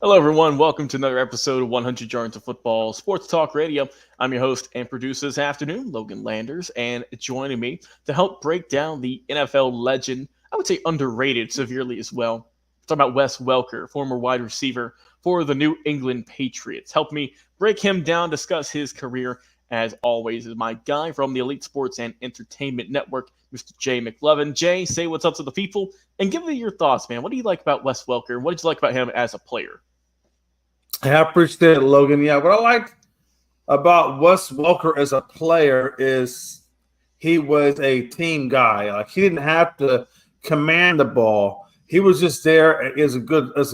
Hello, everyone. Welcome to another episode of 100 Yards of Football Sports Talk Radio. I'm your host and producer this afternoon, Logan Landers, and joining me to help break down the NFL legend, I would say underrated severely as well. We're talking about Wes Welker, former wide receiver for the New England Patriots. Help me break him down, discuss his career, as always, is my guy from the Elite Sports and Entertainment Network, Mr. Jay McLovin. Jay, say what's up to the people and give me your thoughts, man. What do you like about Wes Welker? What did you like about him as a player? I appreciate it, Logan. Yeah, what I liked about Wes Welker as a player is he was a team guy. Like he didn't have to command the ball. He was just there as a good because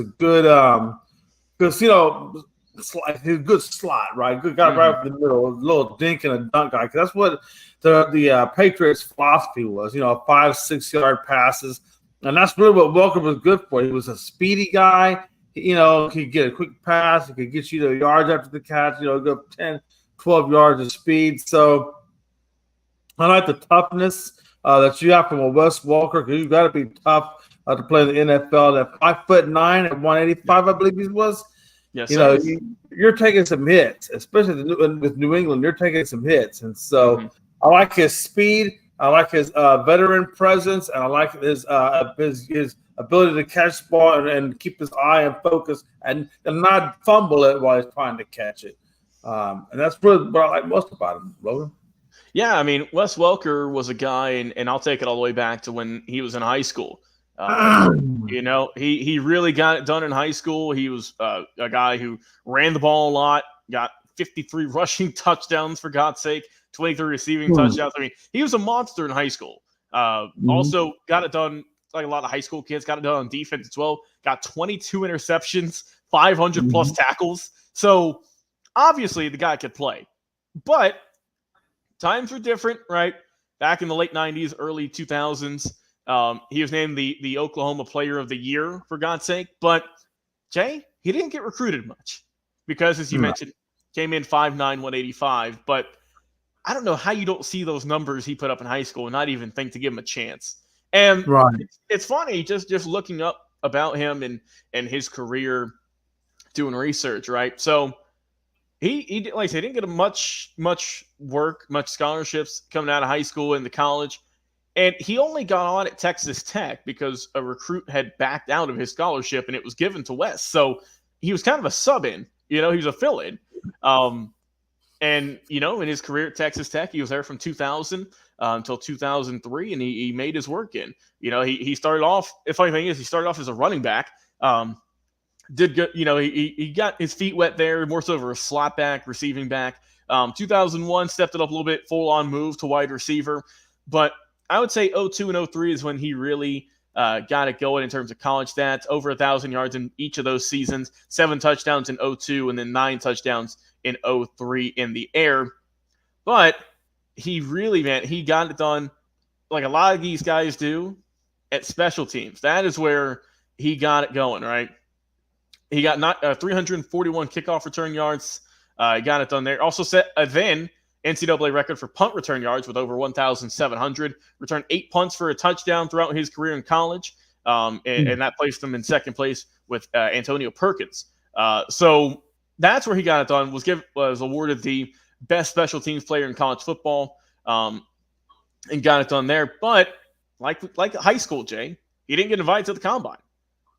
he's a good slot, right? Good guy right in the middle, a little dink and a dunk guy. 'Cause that's what the Patriots philosophy was. 5-6 yard passes, and that's really what Welker was good for. He was a speedy guy. He could get a quick pass. He could get you the yards after the catch, go 10, 12 yards of speed. So I like the toughness that you have from a Wes Welker because you've got to be tough to play in the NFL. At 5'9" at 185, I believe he was. Yes, you're taking some hits, especially with New England. You're taking some hits. And so I like his speed. I like his veteran presence, and I like his ability to catch the ball and keep his eye and focus and not fumble it while he's trying to catch it. And that's really what I like most about him, Logan. Yeah, I mean, Wes Welker was a guy, and I'll take it all the way back to when he was in high school. He really got it done in high school. He was a guy who ran the ball a lot, got 53 rushing touchdowns, for God's sake, 23 receiving touchdowns. I mean, he was a monster in high school. Also got it done like a lot of high school kids, got it done on defense as well. Got 22 interceptions, 500 plus tackles. So obviously the guy could play. But times were different, right? Back in the late 90s, early 2000s, he was named the Oklahoma Player of the Year, for God's sake. But, Jay, he didn't get recruited much because, as you mentioned, came in 5'9", 185. But I don't know how you don't see those numbers he put up in high school and not even think to give him a chance. And it's funny just looking up about him and his career, doing research, right? So he like I said, didn't get much work, much scholarships coming out of high school into college. And he only got on at Texas Tech because a recruit had backed out of his scholarship and it was given to Wes. So he was kind of a sub-in, he was a fill-in. And, in his career at Texas Tech, he was there from 2000 until 2003, and he made his work in. He started off – the funny thing is he started off as a running back, did good – he got his feet wet there, more so of a slot back, receiving back. 2001, stepped it up a little bit, full-on move to wide receiver. But I would say 02 and 03 is when he really got it going in terms of college stats, over 1,000 yards in each of those seasons, 7 touchdowns in 02, and then 9 touchdowns in 03 in the air. But he really, he got it done like a lot of these guys do at special teams. That is where he got it going, right? He got 341 kickoff return yards. He got it done there. Also set a then NCAA record for punt return yards with over 1,700. Returned 8 punts for a touchdown throughout his career in college. And that placed him in second place with Antonio Perkins. So that's where he got it done. Was awarded the best special teams player in college football, and got it done there. But like high school, Jay, he didn't get invited to the combine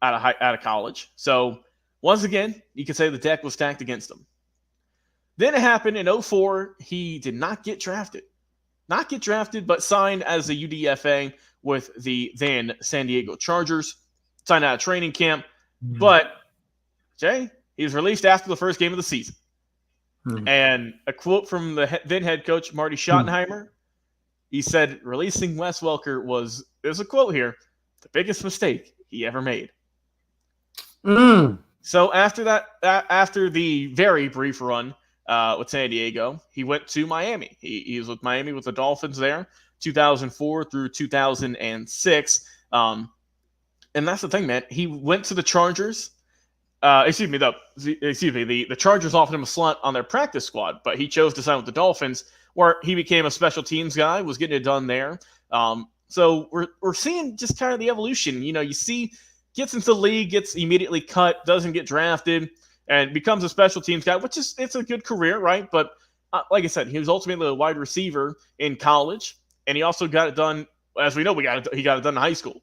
out of college. So once again, you could say the deck was stacked against him. Then it happened in 04. He did not get drafted. But signed as a UDFA with the then San Diego Chargers. Signed out of training camp. But, Jay, he was released after the first game of the season. And a quote from the then head coach, Marty Schottenheimer, he said, releasing Wes Welker there's a quote here, the biggest mistake he ever made. So after that, after the very brief run with San Diego, he went to Miami. He was with Miami with the Dolphins there, 2004 through 2006. And that's the thing, man. He went to the Chargers. The Chargers offered him a slot on their practice squad, but he chose to sign with the Dolphins, where he became a special teams guy, was getting it done there. So we're seeing just kind of the evolution. You see gets into the league, gets immediately cut, doesn't get drafted, and becomes a special teams guy, which is it's a good career, right? But like I said, he was ultimately a wide receiver in college, and he also got it done. As we know, he got it done in high school.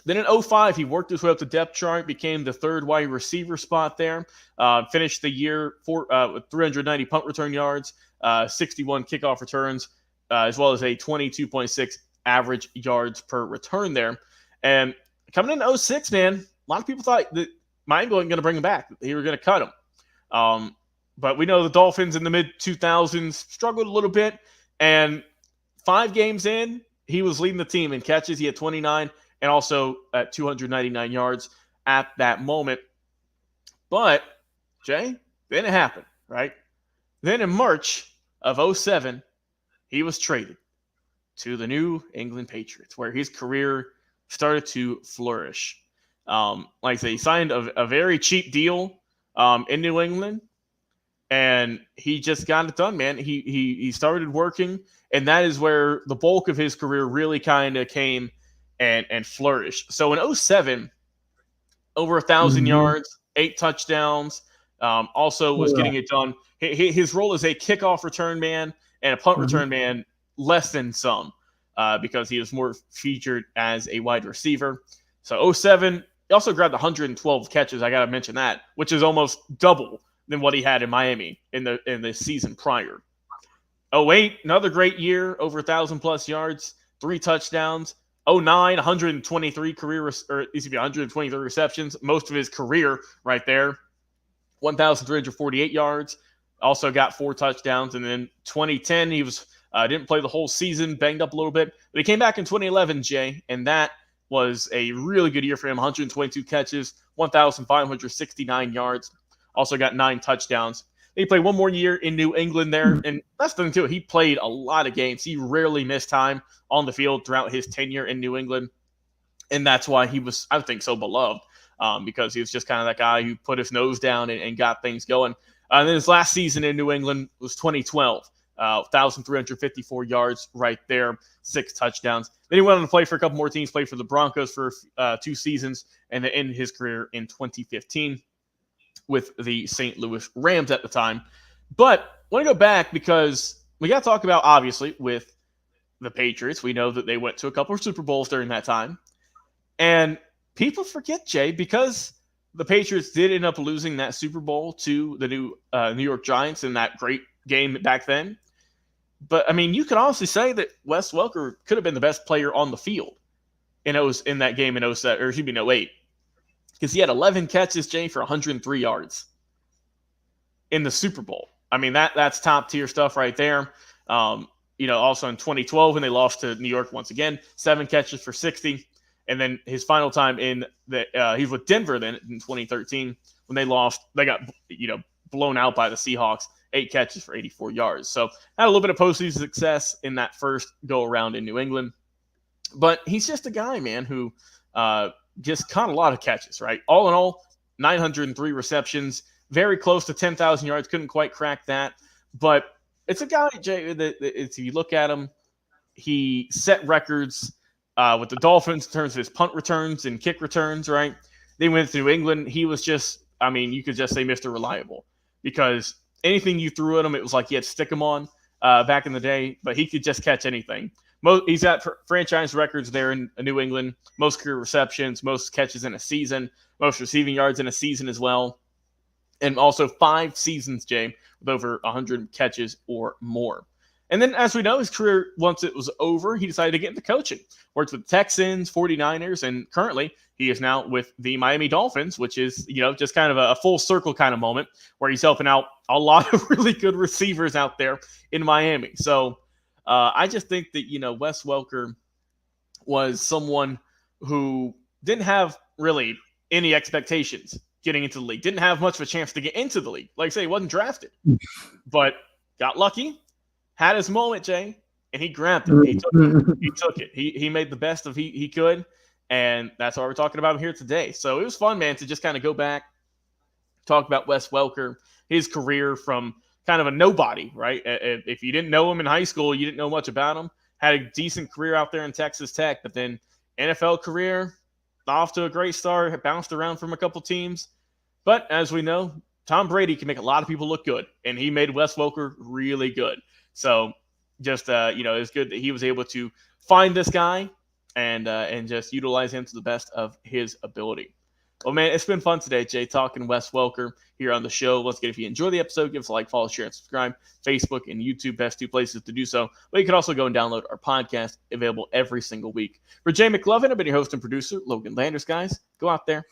Then in 2005, he worked his way up the depth chart, became the third wide receiver spot there, finished the year with 390 punt return yards, 61 kickoff returns, as well as a 22.6 average yards per return there. And coming in 2006, man, a lot of people thought that Miami wasn't going to bring him back. They were going to cut him. But we know the Dolphins in the mid-2000s struggled a little bit. And 5 games in, he was leading the team in catches. He had 29 and also at 299 yards at that moment. But, Jay, then it happened, right? Then in March of 2007, he was traded to the New England Patriots, where his career started to flourish. Like I say, he signed a very cheap deal in New England, and he just got it done, man. He started working, and that is where the bulk of his career really kind of came and flourished. So in 2007, over 1,000 yards, 8 touchdowns, also was getting it done. His role as a kickoff return man and a punt return man, less than some, because he was more featured as a wide receiver. So 2007, he also grabbed 112 catches. I got to mention that, which is almost double than what he had in Miami in the season prior. 2008, another great year, over 1,000+ yards, 3 touchdowns. 2009, 123 receptions, most of his career right there. 1,348 yards, also got 4 touchdowns. And then 2010, he was didn't play the whole season, banged up a little bit. But he came back in 2011, Jay, and that was a really good year for him. 122 catches, 1,569 yards, also got 9 touchdowns. He played one more year in New England there, and that's the thing too. He played a lot of games. He rarely missed time on the field throughout his tenure in New England, and that's why he was, I think, so beloved, because he was just kind of that guy who put his nose down and got things going. And then his last season in New England was 2012, 1,354 yards right there, 6 touchdowns. Then he went on to play for a couple more teams, played for the Broncos for 2 seasons, and then ended his career in 2015. With the St. Louis Rams at the time. But I want to go back because we got to talk about, obviously, with the Patriots. We know that they went to a couple of Super Bowls during that time. And people forget, Jay, because the Patriots did end up losing that Super Bowl to the New York Giants in that great game back then. But, I mean, you could honestly say that Wes Welker could have been the best player on the field in that game in 07, or excuse me, in 08. Because he had 11 catches, Jay, for 103 yards in the Super Bowl. I mean, that's top tier stuff right there. Also in 2012 when they lost to New York once again, 7 catches for 60. And then his final time he was with Denver then in 2013 when they lost. They got blown out by the Seahawks, 8 catches for 84 yards. So had a little bit of postseason success in that first go around in New England. But he's just a guy, man, who just caught a lot of catches, right? All in all, 903 receptions, very close to 10,000 yards. Couldn't quite crack that. But it's a guy, Jay, that if you look at him, he set records with the Dolphins in terms of his punt returns and kick returns, right? They went to New England. He was just, I mean, you could just say Mr. Reliable because anything you threw at him, it was like you had to stick him on back in the day, but he could just catch anything. He's got franchise records there in New England, most career receptions, most catches in a season, most receiving yards in a season as well, and also 5 seasons, Jay, with over 100 catches or more. And then, as we know, his career, once it was over, he decided to get into coaching. Worked with the Texans, 49ers, and currently he is now with the Miami Dolphins, which is, just kind of a full circle kind of moment where he's helping out a lot of really good receivers out there in Miami. So, I just think that, Wes Welker was someone who didn't have really any expectations getting into the league. Didn't have much of a chance to get into the league. Like I say, he wasn't drafted. But got lucky, had his moment, Jay, and he grabbed it. He took it. He made the best of he could, and that's why we're talking about him here today. So it was fun, man, to just kind of go back, talk about Wes Welker, his career from – kind of a nobody, right? If you didn't know him in high school, you didn't know much about him. Had a decent career out there in Texas Tech, but then NFL career, off to a great start, had bounced around from a couple teams. But as we know, Tom Brady can make a lot of people look good, and he made Wes Welker really good. So just, it's good that he was able to find this guy and just utilize him to the best of his ability. Well, man, it's been fun today, Jay, talking Wes Welker here on the show. Once again, if you enjoy the episode, give us a like, follow, share, and subscribe. Facebook and YouTube, best 2 places to do so. But you can also go and download our podcast, available every single week. For Jay McLovin, I've been your host and producer, Logan Landers, guys. Go out there,